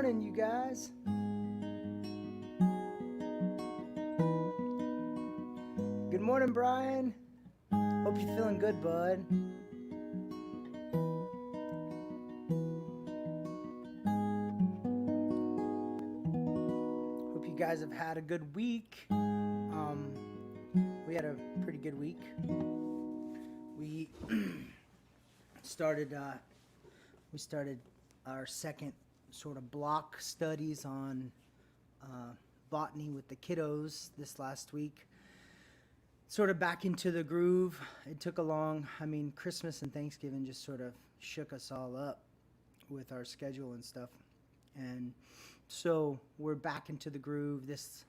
morning, you guys. Good morning, Brian. Hope you're feeling good, bud. Hope you guys have had a good week. We had a pretty good week. We started our second sort of block studies on botany with the kiddos this last week. Sort of back into the groove. It took Christmas and Thanksgiving just sort of shook us all up with our schedule and stuff. And so we're back into the groove. This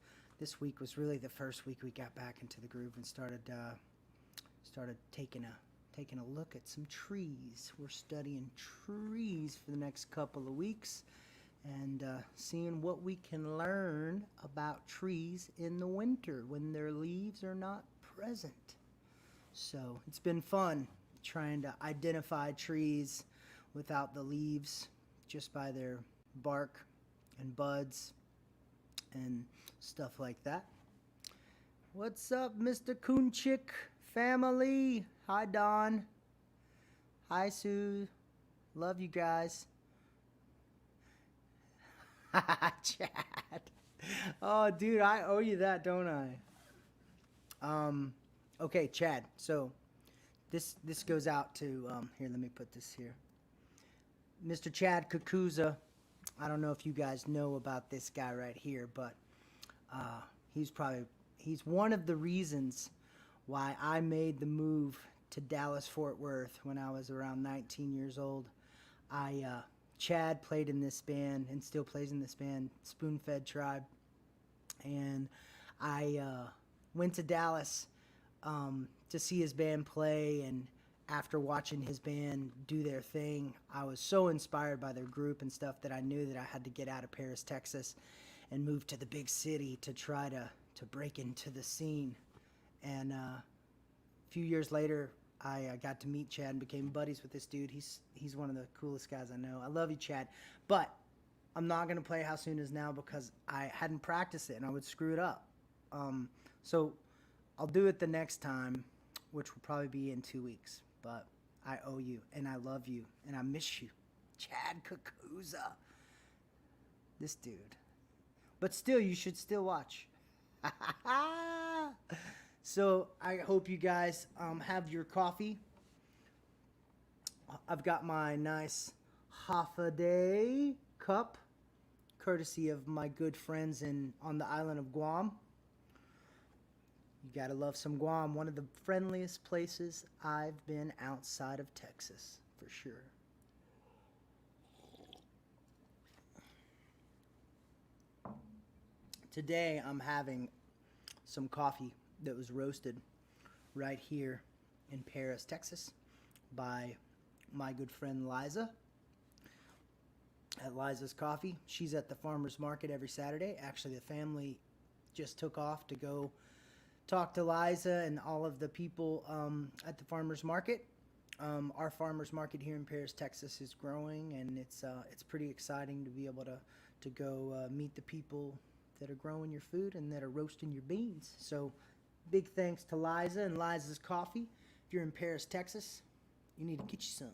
week was really the first week we got back into the groove and started taking a look at some trees. We're studying trees for the next couple of weeks and seeing what we can learn about trees in the winter when their leaves are not present. So it's been fun trying to identify trees without the leaves, just by their bark and buds and stuff like that. What's up, Mr. Kunchik family? Hi, Don. Hi, Sue. Love you guys. Chad. Oh, dude, I owe you that, don't I? Okay, Chad. So this goes out to here. Let me put this here. Mr. Chad Kukuza. I don't know if you guys know about this guy right here, but he's one of the reasons why I made the move to Dallas Fort Worth when I was around 19 years old. Chad played in this band and still plays in this band, Spoon-Fed Tribe, and I went to Dallas to see his band play, and after watching his band do their thing, I was so inspired by their group and stuff that I knew that I had to get out of Paris, Texas, and move to the big city to try to break into the scene. And a few years later, I got to meet Chad and became buddies with this dude. He's one of the coolest guys I know. I love you, Chad. But I'm not going to play How Soon Is Now because I hadn't practiced it and I would screw it up. So I'll do it the next time, which will probably be in 2 weeks. But I owe you, and I love you, and I miss you. Chad Kukuza. This dude. But still, you should still watch. So I hope you guys have your coffee. I've got my nice Hafa cup, courtesy of my good friends on the island of Guam. You gotta love some Guam. One of the friendliest places I've been outside of Texas, for sure. Today I'm having some coffee that was roasted right here in Paris, Texas, by my good friend Liza at Liza's Coffee. She's at the farmer's market every Saturday. Actually, the family just took off to go talk to Liza and all of the people at the farmer's market. Our farmer's market here in Paris, Texas is growing, and it's pretty exciting to be able to go meet the people that are growing your food and that are roasting your beans. So big thanks to Liza and Liza's Coffee. If you're in Paris, Texas, you need to get you some.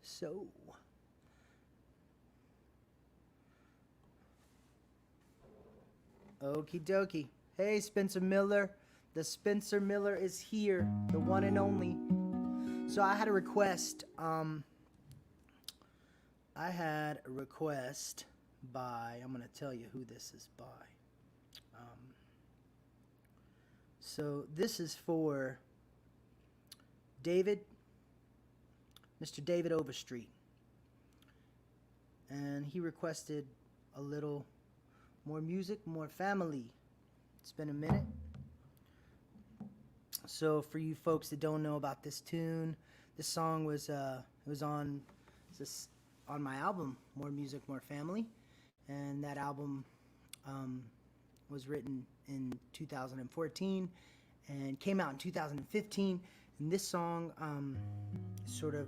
So okie dokie. Hey, Spencer Miller. The Spencer Miller is here, the one and only. So I had a request. I had a request by, I'm going to tell you who this is by. So this is for David, Mr. David Overstreet. And he requested a little more music, more family. It's been a minute. So for you folks that don't know about this tune, this song was on my album, More Music, More Family. And that album was written in 2014 and came out in 2015. And this song sort of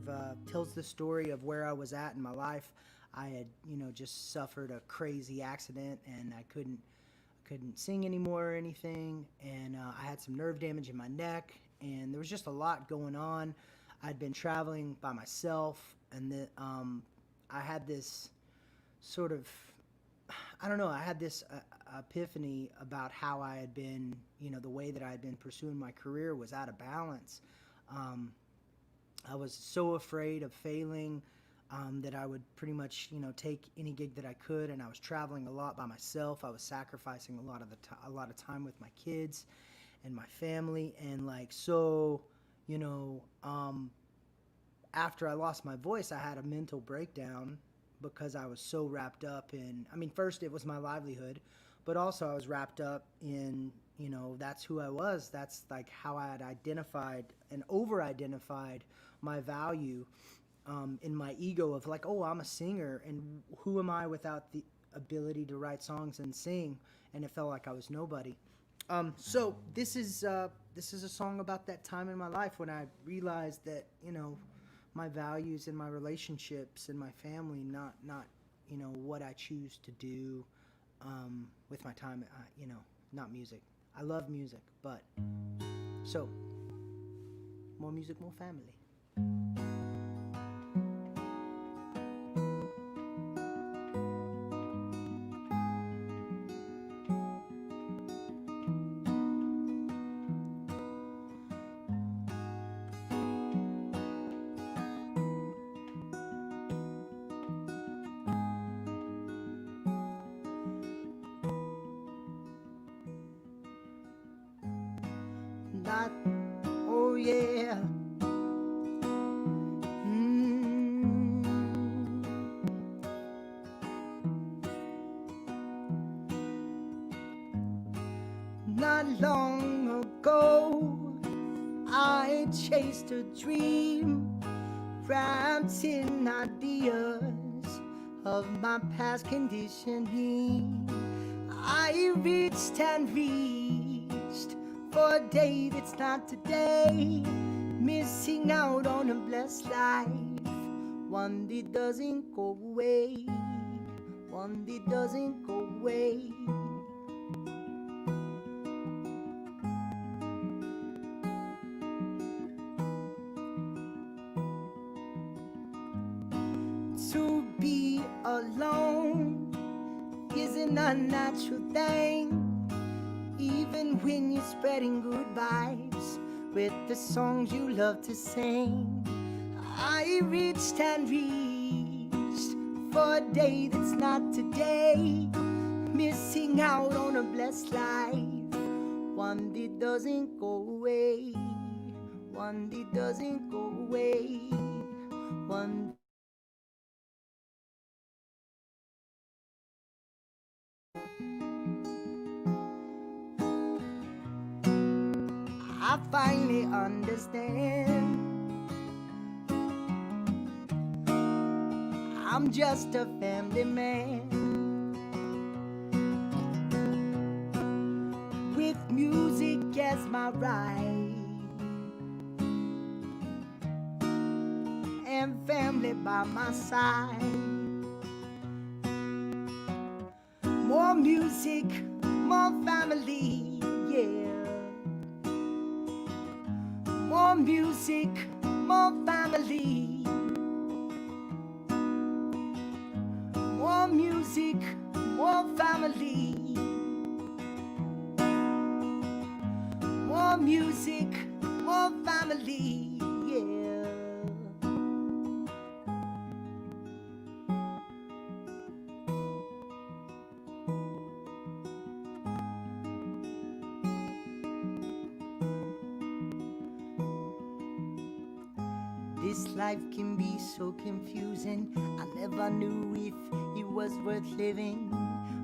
tells the story of where I was at in my life. I had, just suffered a crazy accident and I couldn't sing anymore or anything. And I had some nerve damage in my neck, and there was just a lot going on. I'd been traveling by myself, and I had this sort of, I don't know, I had this epiphany about how I had been, the way that I had been pursuing my career was out of balance. I was so afraid of failing that I would pretty much, take any gig that I could, and I was traveling a lot by myself. I was sacrificing a lot of time with my kids and my family, and after I lost my voice, I had a mental breakdown because I was so wrapped up in, first it was my livelihood, but also I was wrapped up in, that's who I was. That's like how I had identified and over-identified my value in my ego of like, oh, I'm a singer, and who am I without the ability to write songs and sing? And it felt like I was nobody. So this is a song about that time in my life when I realized that, my values and my relationships and my family, not what I choose to do with my time, not music. I love music, but so more music, more family. Not, oh yeah. Not long ago, I chased a dream, wrapped in ideas of my past conditioning. I reached and reached for a day that's not today, missing out on a blessed life, one that doesn't go away, one that doesn't go away. To be alone is an unnatural thing, even when you're spreading good vibes with the songs you love to sing. I reached and reached for a day that's not today, missing out on a blessed life, one that doesn't go away, one that doesn't go away, one. I finally understand. I'm just a family man with music as my ride and family by my side. More music, more family, yeah. More music, more family. More music, more family. More music, more family, yeah. This life can be so confusing. I never knew if it was worth living,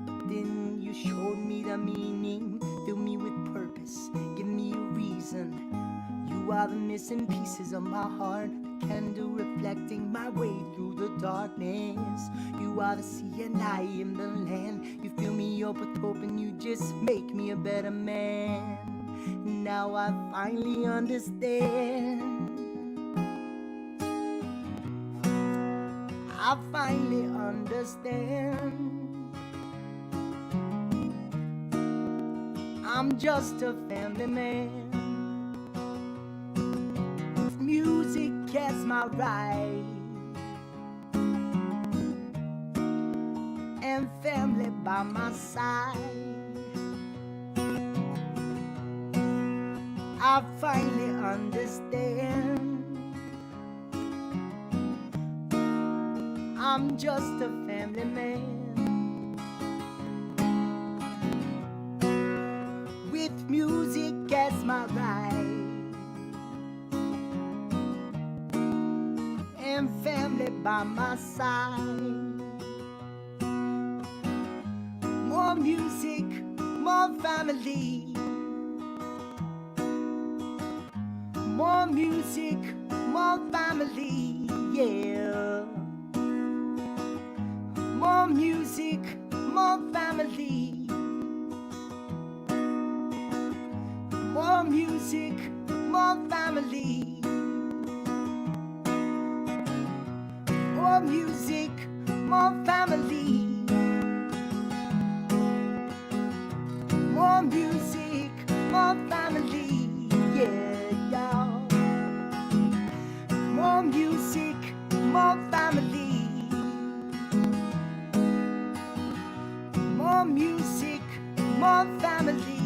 but then you showed me the meaning. Fill me with purpose, give me a reason. You are the missing pieces of my heart, the candle reflecting my way through the darkness. You are the sea and I am the land. You fill me up with hope and you just make me a better man. Now I finally understand. I finally understand. I'm just a family man. Music as my right, and family by my side. I finally understand. I'm just a family man, with music as my right, and family by my side. More music, more family. More music, more family, yeah. More music, more family. More music, more family. More music, more family. More music, more family, yeah, y'all. More music, more family. More music, more family.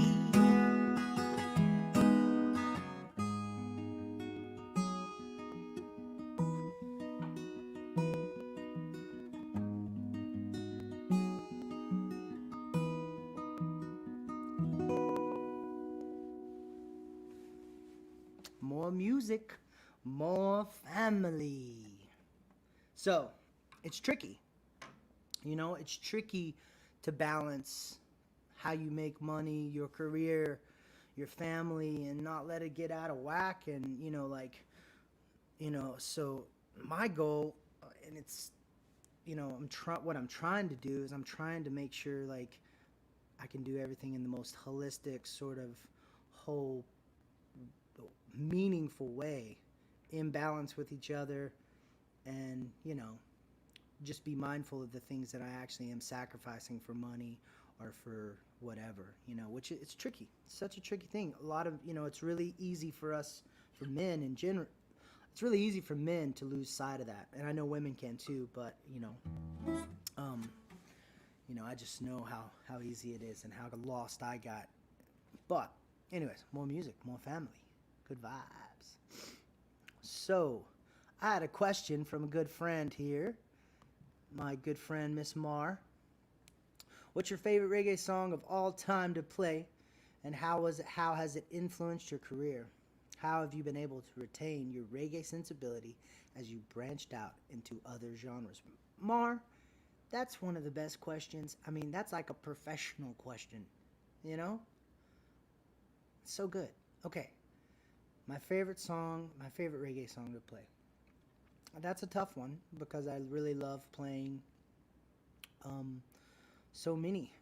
More music, more family. So, it's tricky. You know, it's tricky to balance how you make money, your career, your family, and not let it get out of whack. And, so my goal, and it's, what I'm trying to do is I'm trying to make sure, like, I can do everything in the most holistic, sort of whole, meaningful way, in balance with each other, and, just be mindful of the things that I actually am sacrificing for money or for whatever, which it's tricky. It's such a tricky thing. A lot of, it's really easy for us, for men in general, it's really easy for men to lose sight of that. And I know women can too, but, I just know how easy it is and how lost I got. But anyways, more music, more family, good vibes. So I had a question from a good friend here, my good friend Miss Mar. What's your favorite reggae song of all time to play, and how has it influenced your career? How have you been able to retain your reggae sensibility as you branched out into other genres? Mar, that's one of the best questions. I mean, that's like a professional question, you know? So good. Okay. My favorite reggae song to play. That's a tough one because I really love playing so many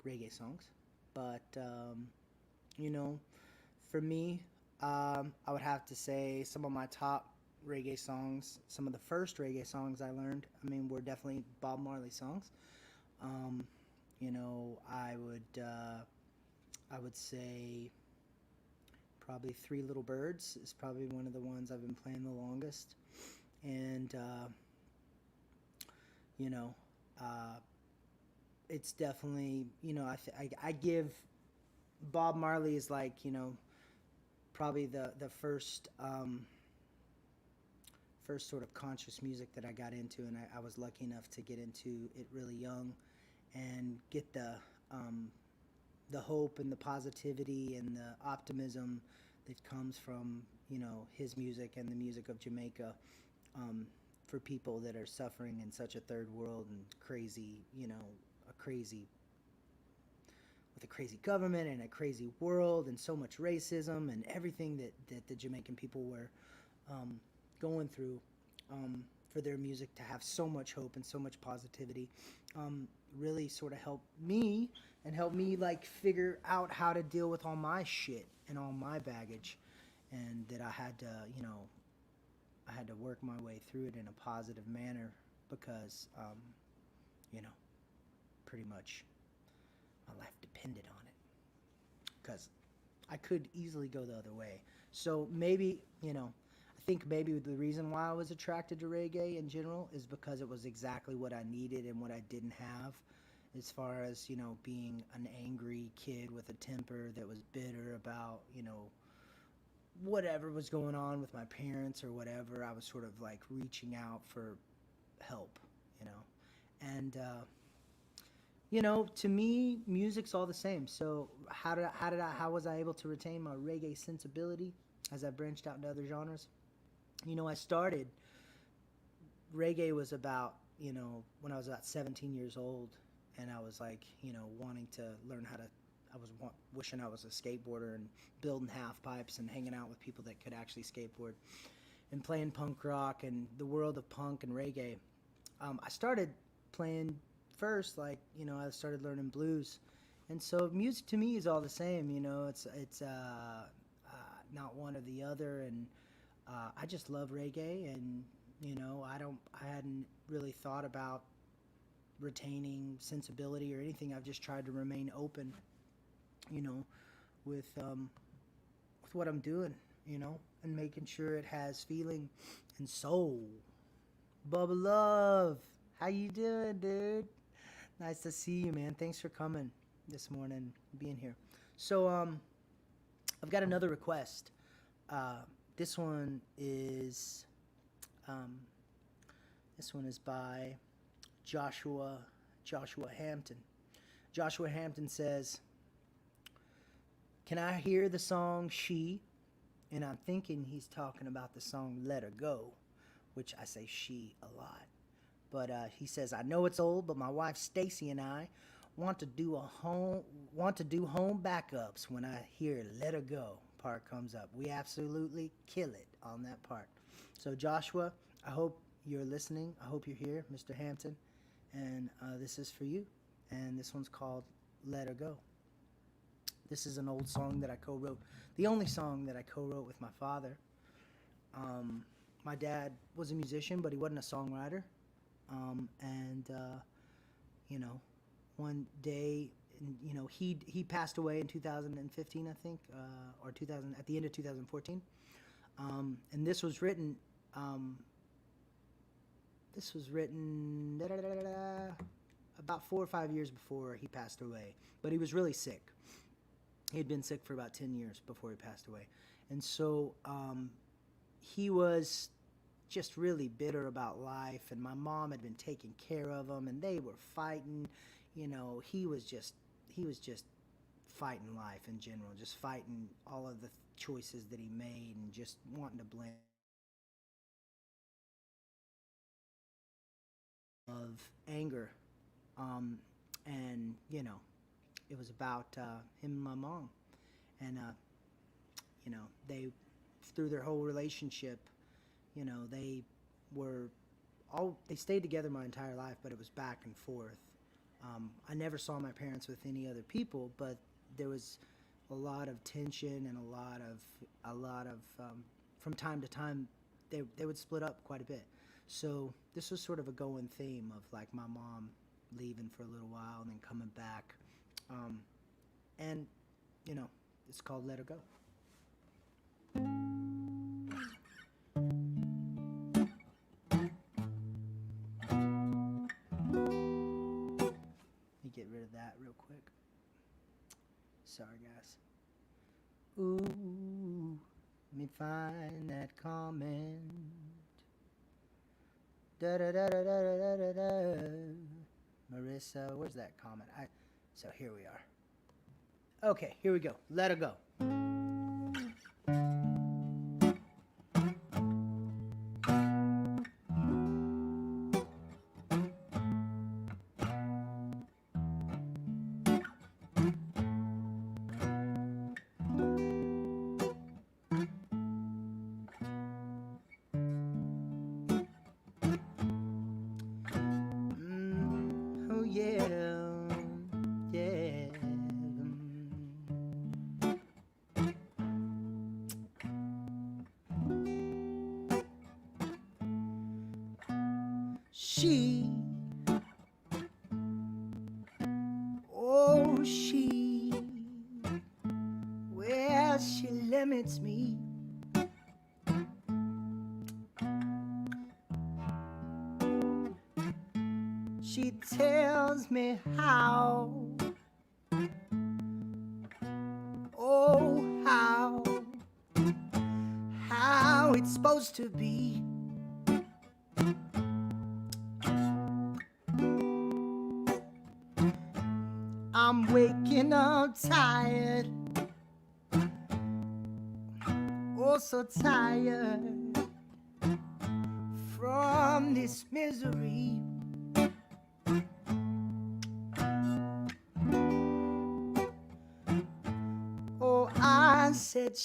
reggae songs. But, for me, I would have to say some of my top reggae songs, some of the first reggae songs I learned, were definitely Bob Marley songs. Um, I would say probably Three Little Birds is probably one of the ones I've been playing the longest. And, you know, uh, it's definitely, I give Bob Marley is like, probably the first sort of conscious music that I got into, and I was lucky enough to get into it really young and get the hope and the positivity and the optimism that comes from his music and the music of Jamaica, for people that are suffering in such a third world and crazy, a crazy with a crazy government and a crazy world and so much racism and everything that the Jamaican people were going through, for their music to have so much hope and so much positivity, really sort of helped me and helped me like figure out how to deal with all my shit and all my baggage, and that I had to work my way through it in a positive manner, because, you know, pretty much my life depended on it. Because I could easily go the other way. So maybe, I think maybe the reason why I was attracted to reggae in general is because it was exactly what I needed and what I didn't have, as far as, being an angry kid with a temper that was bitter about, whatever was going on with my parents or whatever. I was sort of like reaching out for help, you know. And to me, music's all the same. So how was I able to retain my reggae sensibility as I branched out into other genres? I started reggae was about, when I was about 17 years old, and I was like, wanting to learn how to. I was wishing I was a skateboarder and building half pipes and hanging out with people that could actually skateboard and playing punk rock and the world of punk and reggae. I started playing first, like, I started learning blues, and so music to me is all the same. It's not one or the other, and I just love reggae, and I hadn't really thought about retaining sensibility or anything. I've just tried to remain open, you know, with what I'm doing, and making sure it has feeling and soul. Bubba Love, how you doing, dude? Nice to see you, man. Thanks for coming this morning, being here. So, I've got another request. Uh, this one is, um, by Joshua Hampton. Joshua Hampton says, "Can I hear the song She?" And I'm thinking he's talking about the song Let Her Go, which I say she a lot. But he says, "I know it's old, but my wife Stacy and I want to do home backups when I hear Let Her Go part comes up. We absolutely kill it on that part." So Joshua, I hope you're listening. I hope you're here, Mr. Hampton. And this is for you. And this one's called Let Her Go. This is an old song that I co-wrote. The only song that I co-wrote with my father. My dad was a musician, but he wasn't a songwriter. And one day, he passed away in 2015, I think, or 2000 at the end of 2014. And this was written. About 4 or 5 years before he passed away, but he was really sick. He had been sick for about 10 years before he passed away. And so he was just really bitter about life, and my mom had been taking care of him, and they were fighting. He was just fighting life in general, just fighting all of the choices that he made and just wanting to blame of anger. And it was about him and my mom. And they, through their whole relationship, they were they stayed together my entire life, but it was back and forth. I never saw my parents with any other people, but there was a lot of tension and a lot of from time to time they would split up quite a bit. So this was sort of a going theme of like my mom leaving for a little while and then coming back. And it's called Let Her Go. Let me get rid of that real quick. Sorry, guys. Ooh, let me find that comment. Da da da da da da da da. Marissa, where's that comment? So here we are. Okay, here we go. Let Her Go. Oh yeah, yeah. she, oh, she, well, she limits me. She tells me how, oh, how it's supposed to be. I'm waking up tired, oh so tired from this misery. Oh, I said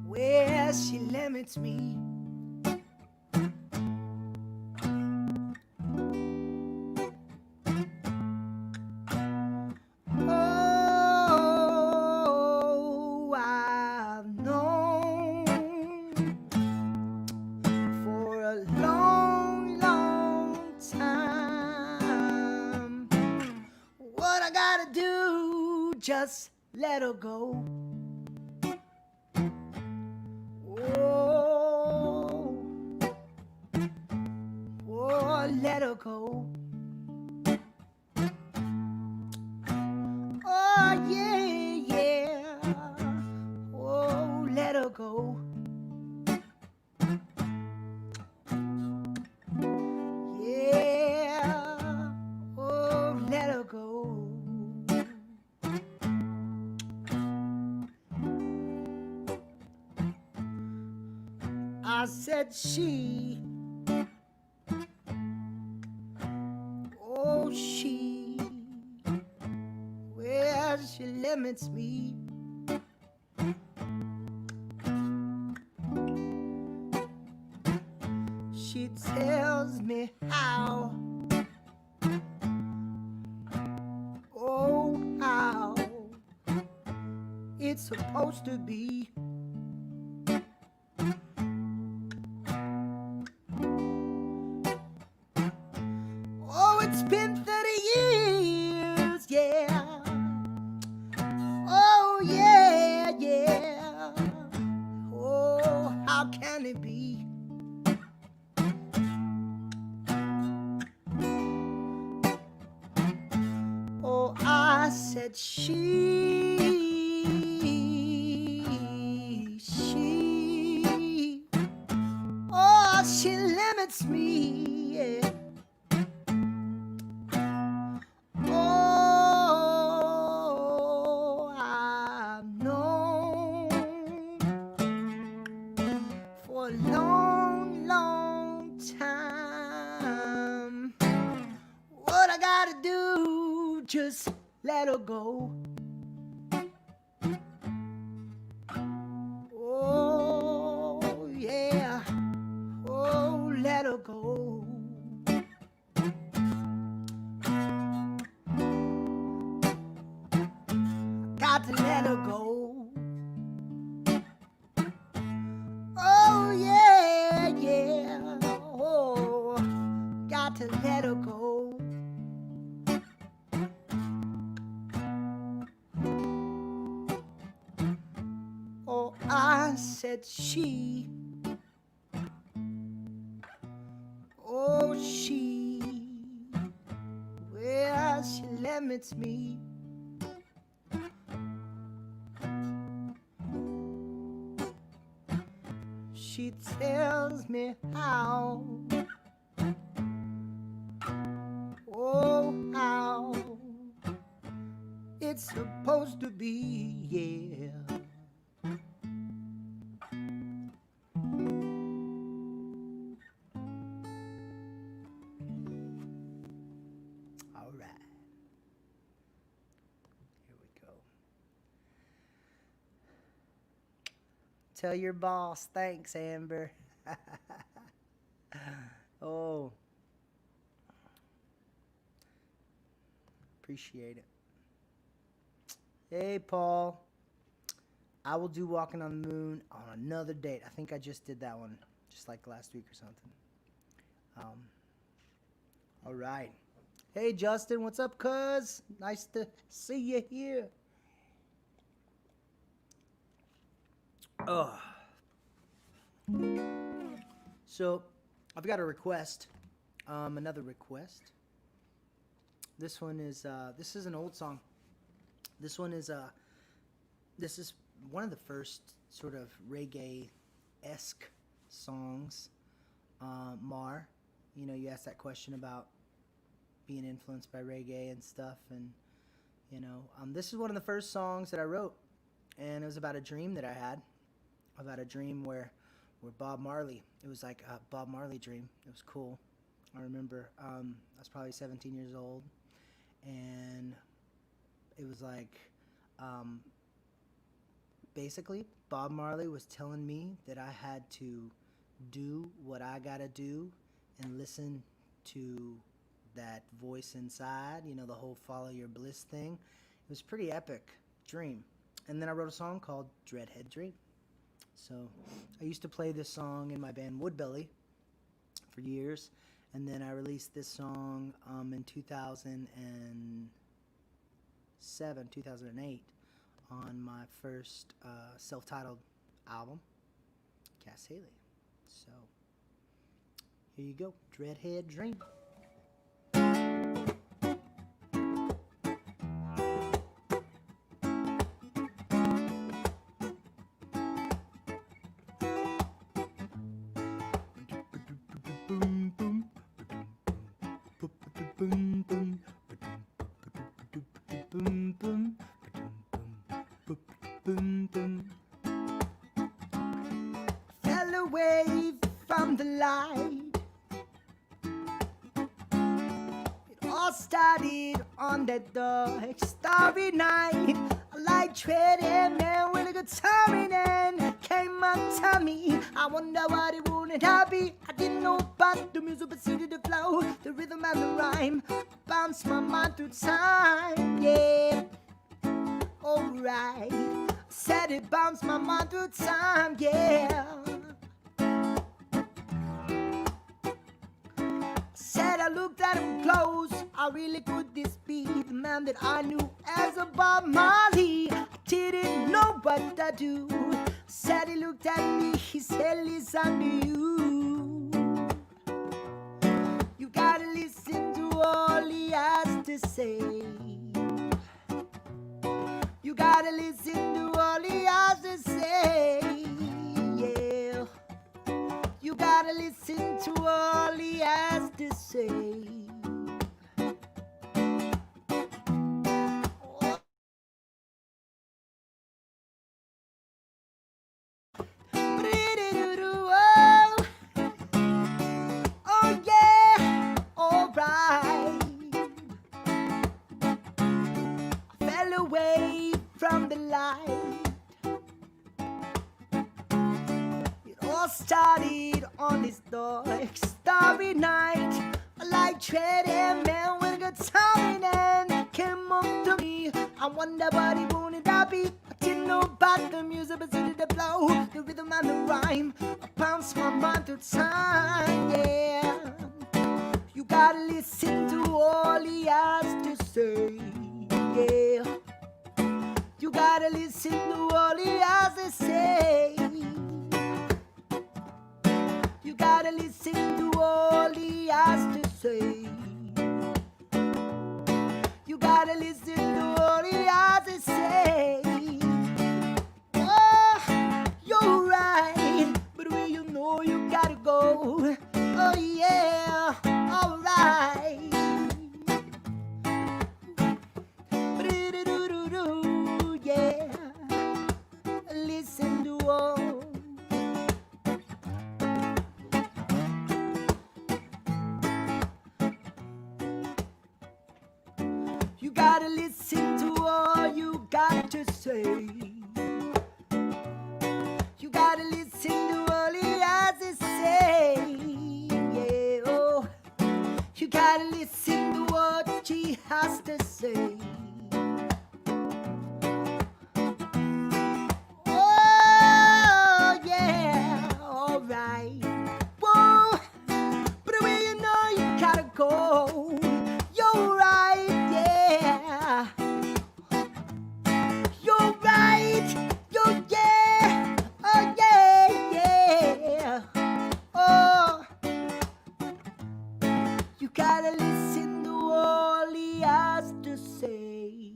well, she limits me. Oh, I've known for a long, long time what I gotta do, just let her go. Oh, let her go. Oh, yeah. Oh, let her go. Yeah. Oh, let her go. I said she, oh, she, well, she limits me. She tells me how, oh, how it's supposed to be. Oh, it's been 30 years, yeah. Oh, yeah, yeah. Oh, how can it be? Oh, I said she, oh, she limits me, yeah. Oh, I've known for a long, long time what I gotta do, just let her go. Oh, yeah. Oh, let her go. Got to let her go. Oh, yeah, yeah. Oh, got to let her go. Oh, I said she, oh, she, well, she limits me. She tells me how, oh, how it's supposed to be, yeah. All right. Here we go. Tell your boss, thanks, Amber. Oh, appreciate it. Hey, Paul. I will do Walking on the Moon on another date. I think I just did that one, just like last week or something. All right. Hey, Justin, what's up, cuz? Nice to see you here. Oh. So, I've got a request. Another request. This one is, this is an old song. This is one of the first sort of reggae-esque songs. Mar, you know, you asked that question about being influenced by reggae and stuff, and, you know, this is one of the first songs that I wrote, and it was about a dream that I had, about a dream where Bob Marley, it was like a Bob Marley dream. It was cool. I remember, I was probably 17 years old, and it was like, basically, Bob Marley was telling me that I had to do what I gotta do and listen to that voice inside, you know, the whole follow your bliss thing. It was a pretty epic dream. And then I wrote a song called Dreadhead Dream. So I used to play this song in my band Woodbelly for years, and then I released this song in 2007, 2008 on my first self-titled album, Cass Haley. So here you go, Dreadhead Dream. Fell away from the light. It all started on that dark, starry night. A light treading man with a guitar in hand came unto me. I wonder what it would have be. I didn't know about the music, but see the flow, the rhythm and the rhyme. Bounce my mind through time, yeah. Alright, said it bounced my mind through time, yeah. Said I looked at him close. I really could this be the man that I knew as a Bob Marley? I didn't know what I do. Said he looked at me, he said, listen to you. You gotta listen to all he has to say. You gotta listen to all he has to say, yeah. You gotta listen to all he has to say. Oh yeah, alright. I fell away from the light. It all started on this dark, starry night. A light treading man with a guitar in hand came up to me. I wonder what he wanted to be. I didn't know about the music, but see the flow, the rhythm and the rhyme. I bounced my mind through time, yeah. You gotta listen to all he has to say, yeah. You gotta listen to all he has to say. You gotta listen to all he has to say. You gotta listen to all he has to say. Oh, you're right, but when you know you gotta go. Oh yeah, alright. Yeah, listen to all. You gotta listen to all you got to say. You gotta listen to all he has to say. Yeah, oh, you gotta listen to what he has to say. gotta listen to all he has to say.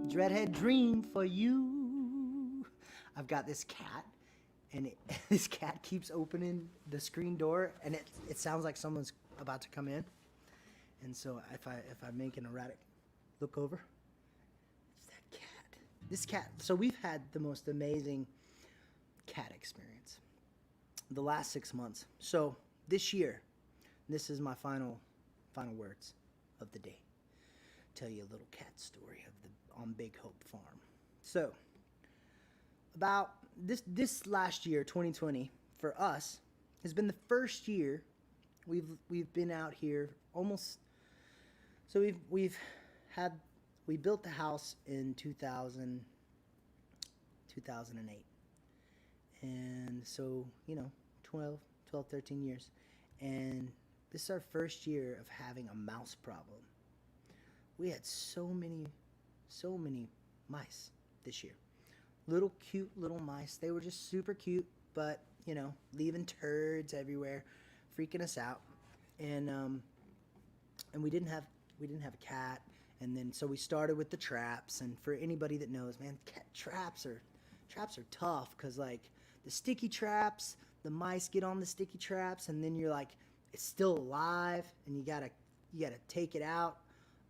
Dreadhead dream for you. I've got this cat, and this cat keeps opening the screen door, and it sounds like someone's about to come in. And so if I make an erratic look over, it's that cat. This cat. So we've had the most amazing cat experience the last 6 months. So this year, this is my final words of the day. Tell you a little cat story on Big Hope Farm. So about this last year, 2020, for us has been the first year we've been out here almost. So we built the house in 2008. And so, 12, 13 years. And this is our first year of having a mouse problem. We had so many mice this year. Little cute little mice. They were just super cute, but, leaving turds everywhere, freaking us out. And we didn't have a cat. And then so we started with the traps. And for anybody that knows, man, cat traps are tough, because like the sticky traps, the mice get on the sticky traps, and then you're like, it's still alive, and you gotta take it out,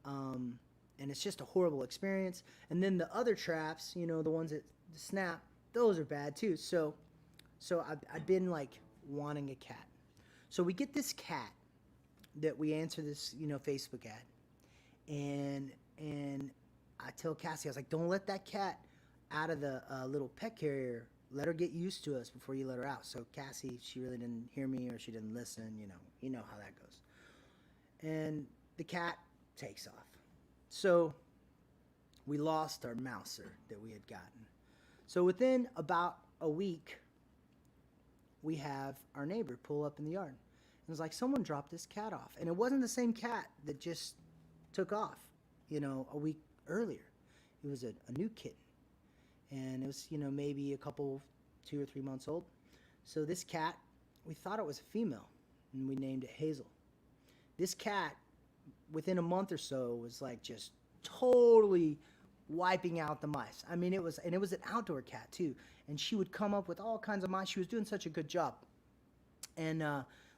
and it's just a horrible experience. And then the other traps, the ones that snap, those are bad too. So I've been like wanting a cat. So we get this cat that we answer this Facebook ad, and I tell Cassie, I was like, don't let that cat out of the little pet carrier. Let her get used to us before you let her out. So Cassie, she really didn't hear me, or she didn't listen. You know how that goes. And the cat takes off. So we lost our mouser that we had gotten. So within about a week, we have our neighbor pull up in the yard. It was like, someone dropped this cat off. And it wasn't the same cat that just took off, a week earlier. It was a new kitten. And it was, maybe 2 or 3 months old. So this cat, we thought it was a female, and we named it Hazel. This cat, within a month or so, was like just totally wiping out the mice. I mean, it was an outdoor cat too. And she would come up with all kinds of mice. She was doing such a good job. And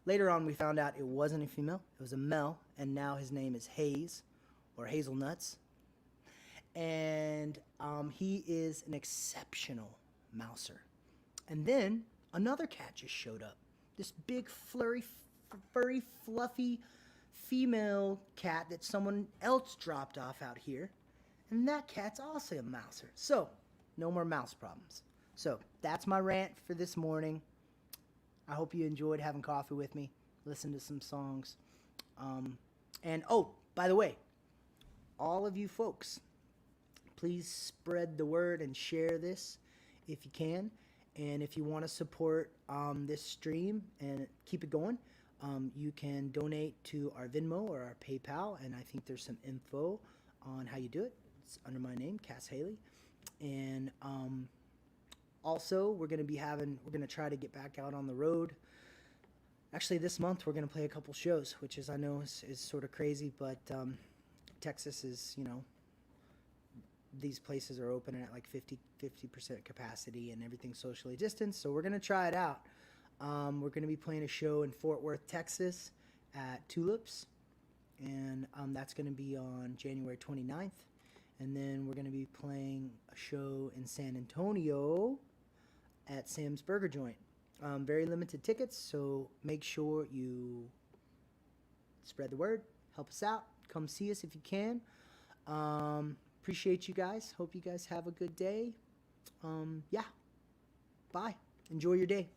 later on, we found out it wasn't a female. It was a male. And now his name is Hayes, or Hazelnuts. And he is an exceptional mouser. And then another cat just showed up. This big, furry, fluffy female cat that someone else dropped off out here. And that cat's also a mouser. So, no more mouse problems. So, that's my rant for this morning. I hope you enjoyed having coffee with me, listen to some songs. And, by the way, all of you folks, please spread the word and share this if you can. And if you want to support this stream and keep it going, you can donate to our Venmo or our PayPal. And I think there's some info on how you do it. It's under my name, Cass Haley. And also, we're going to try to get back out on the road. Actually, this month we're going to play a couple shows, which I know is sort of crazy, but Texas is, these places are open at like 50% capacity, and everything's socially distanced. So we're going to try it out. We're going to be playing a show in Fort Worth, Texas at Tulips. And that's going to be on January 29th. And then we're going to be playing a show in San Antonio at Sam's Burger Joint. Very limited tickets, so make sure you spread the word. Help us out. Come see us if you can. Appreciate you guys. Hope you guys have a good day. Yeah. Bye. Enjoy your day.